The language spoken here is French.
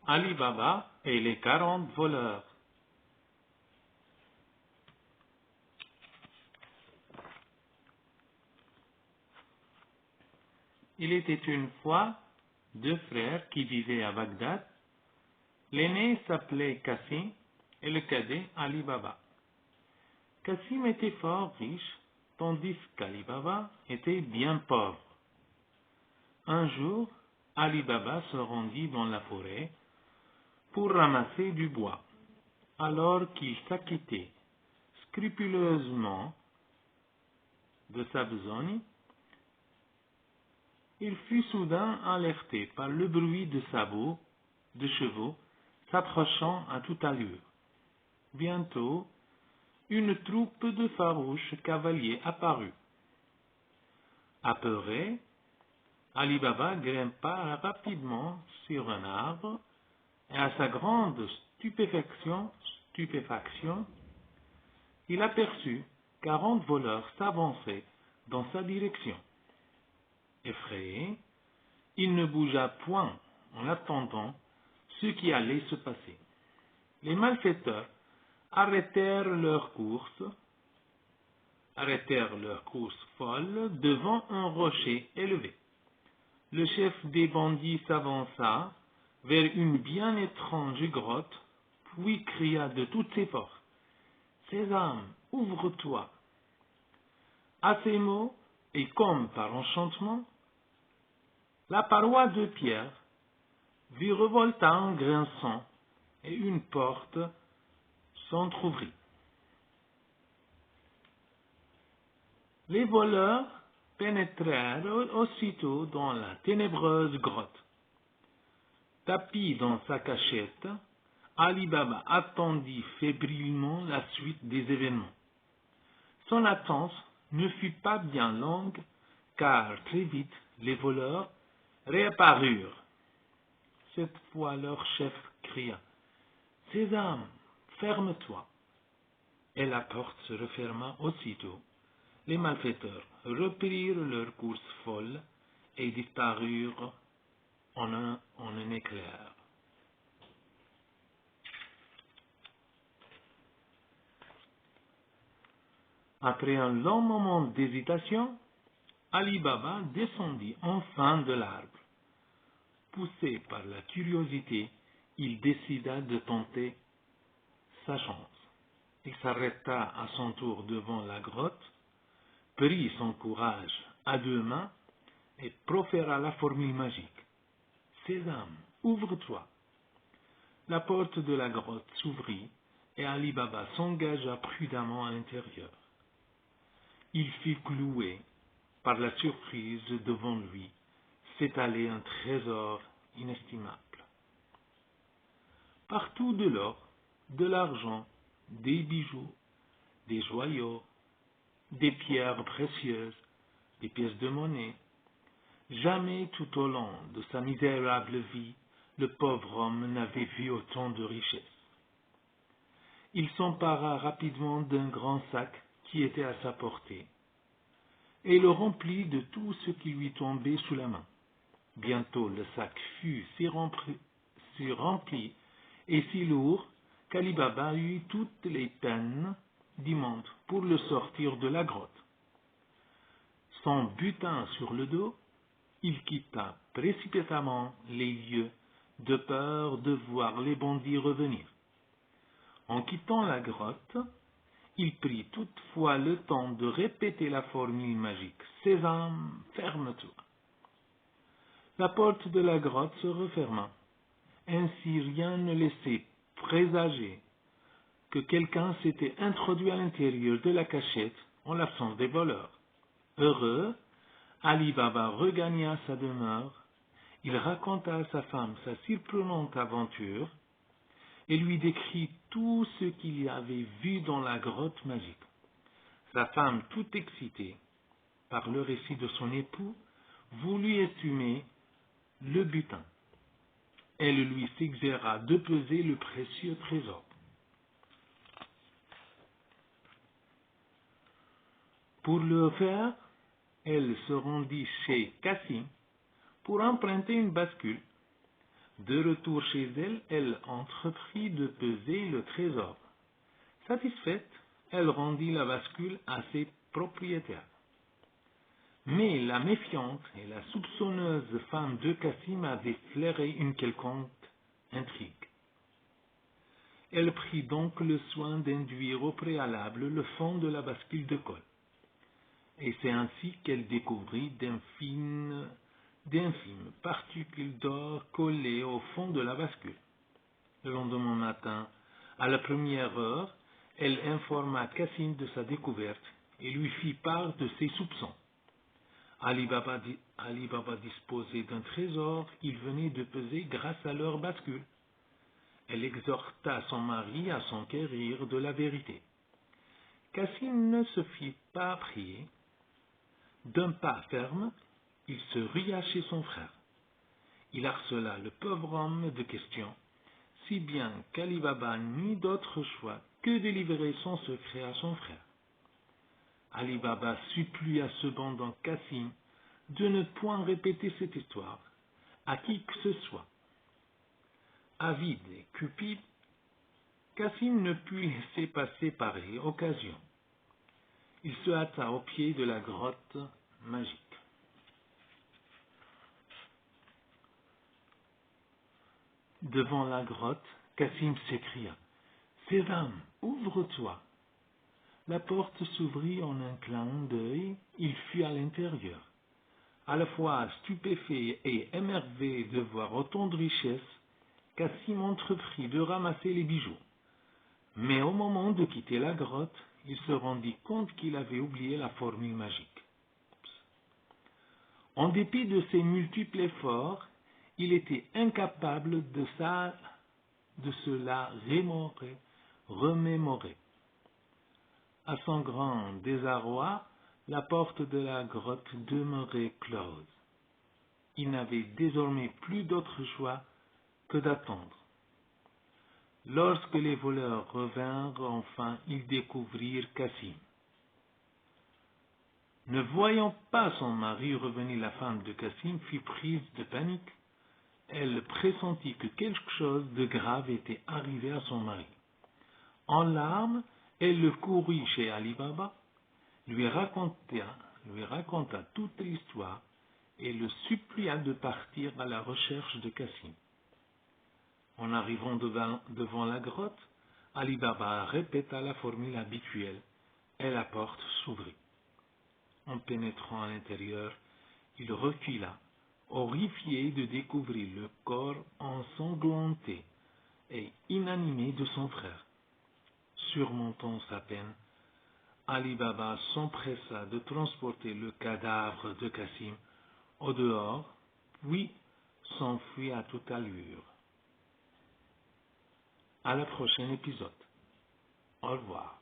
Ali Baba et les 40 voleurs. Il était une fois deux frères qui vivaient à Bagdad. L'aîné s'appelait Cassim et le cadet Ali Baba. Cassim était fort riche, tandis qu'Ali Baba était bien pauvre. Un jour, Ali Baba se rendit dans la forêt pour ramasser du bois. Alors qu'il s'acquittait scrupuleusement de sa besogne, il fut soudain alerté par le bruit de sabots de chevaux s'approchant à toute allure. Bientôt, une troupe de farouches cavaliers apparut. Apeuré, Ali Baba grimpa rapidement sur un arbre et à sa grande stupéfaction, il aperçut 40 voleurs s'avancer dans sa direction. Effrayé, il ne bougea point en attendant ce qui allait se passer. Les malfaiteurs arrêtèrent leur course folle devant un rocher élevé. Le chef des bandits s'avança vers une bien étrange grotte, puis cria de toutes ses forces: Sésame, ouvre-toi. À ces mots, et comme par enchantement, la paroi de pierre virevolta en grinçant et une porte s'entr'ouvrit. Les voleurs pénétrèrent aussitôt dans la ténébreuse grotte. Tapi dans sa cachette, Ali Baba attendit fébrilement la suite des événements. Son attente ne fut pas bien longue, car très vite les voleurs réapparurent. Cette fois leur chef cria: Sésame, ferme-toi. Et la porte se referma aussitôt. Les malfaiteurs reprirent leur course folle et disparurent en un éclair. Après un long moment d'hésitation, Ali Baba descendit enfin de l'arbre. Poussé par la curiosité, il décida de tenter sa chance. Il s'arrêta à son tour devant la grotte, prit son courage à deux mains et proféra la formule magique. Sésame, ouvre-toi. La porte de la grotte s'ouvrit et Ali Baba s'engagea prudemment à l'intérieur. Il fut cloué par la surprise devant lui s'étalait un trésor inestimable. Partout de l'or, de l'argent, des bijoux, des joyaux, des pierres précieuses, des pièces de monnaie. Jamais tout au long de sa misérable vie, le pauvre homme n'avait vu autant de richesses. Il s'empara rapidement d'un grand sac qui était à sa portée, et le remplit de tout ce qui lui tombait sous la main. Bientôt le sac fut si rempli et si lourd qu'Ali Baba eut toutes les peines du monde pour le sortir de la grotte. Son butin sur le dos, il quitta précipitamment les lieux de peur de voir les bandits revenir. En quittant la grotte, il prit toutefois le temps de répéter la formule magique « Sésame, ferme-toi ». La porte de la grotte se referma. Ainsi rien ne laissait présager que quelqu'un s'était introduit à l'intérieur de la cachette en l'absence des voleurs. Heureux, Ali Baba regagna sa demeure. Il raconta à sa femme sa surprenante aventure et lui décrit tout ce qu'il y avait vu dans la grotte magique. Sa femme, tout excitée par le récit de son époux, voulut estimer le butin. Elle lui suggéra de peser le précieux trésor. Pour le faire, elle se rendit chez Cassim pour emprunter une bascule. De retour chez elle, elle entreprit de peser le trésor. Satisfaite, elle rendit la bascule à ses propriétaires. Mais la méfiante et la soupçonneuse femme de Cassim avait flairé une quelconque intrigue. Elle prit donc le soin d'induire au préalable le fond de la bascule de colle. Et c'est ainsi qu'elle découvrit d'infimes particules d'or collées au fond de la bascule. Le lendemain matin, à la première heure, elle informa Cassim de sa découverte et lui fit part de ses soupçons. Ali Baba disposait d'un trésor qu'il venait de peser grâce à leur bascule. Elle exhorta son mari à s'enquérir de la vérité. Cassim ne se fit pas prier. D'un pas ferme, il se ria chez son frère. Il harcela le pauvre homme de questions, si bien qu'Ali Baba n'eut d'autre choix que de livrer son secret à son frère. Ali Baba supplia cependant Cassim de ne point répéter cette histoire à qui que ce soit. Avide et cupide, Cassim ne put laisser passer pareille occasion. Il se hâta au pied de la grotte magique. Devant la grotte, Cassim s'écria « Séram, ouvre-toi !» La porte s'ouvrit en un clin d'œil, il fut à l'intérieur. À la fois stupéfait et émerveillé de voir autant de richesses, Cassim entreprit de ramasser les bijoux. Mais au moment de quitter la grotte, il se rendit compte qu'il avait oublié la formule magique. En dépit de ses multiples efforts, il était incapable de se la remémorer. À son grand désarroi, la porte de la grotte demeurait close. Il n'avait désormais plus d'autre choix que d'attendre. Lorsque les voleurs revinrent, enfin, ils découvrirent Cassim. Ne voyant pas son mari revenir, la femme de Cassim fut prise de panique. Elle pressentit que quelque chose de grave était arrivé à son mari. En larmes, elle le courut chez Ali Baba, lui raconta toute l'histoire et le supplia de partir à la recherche de Cassim. En arrivant devant la grotte, Ali Baba répéta la formule habituelle et la porte s'ouvrit. En pénétrant à l'intérieur, il recula, horrifié de découvrir le corps ensanglanté et inanimé de son frère. Surmontant sa peine, Ali Baba s'empressa de transporter le cadavre de Cassim au dehors, puis s'enfuit à toute allure. À la prochaine épisode. Au revoir.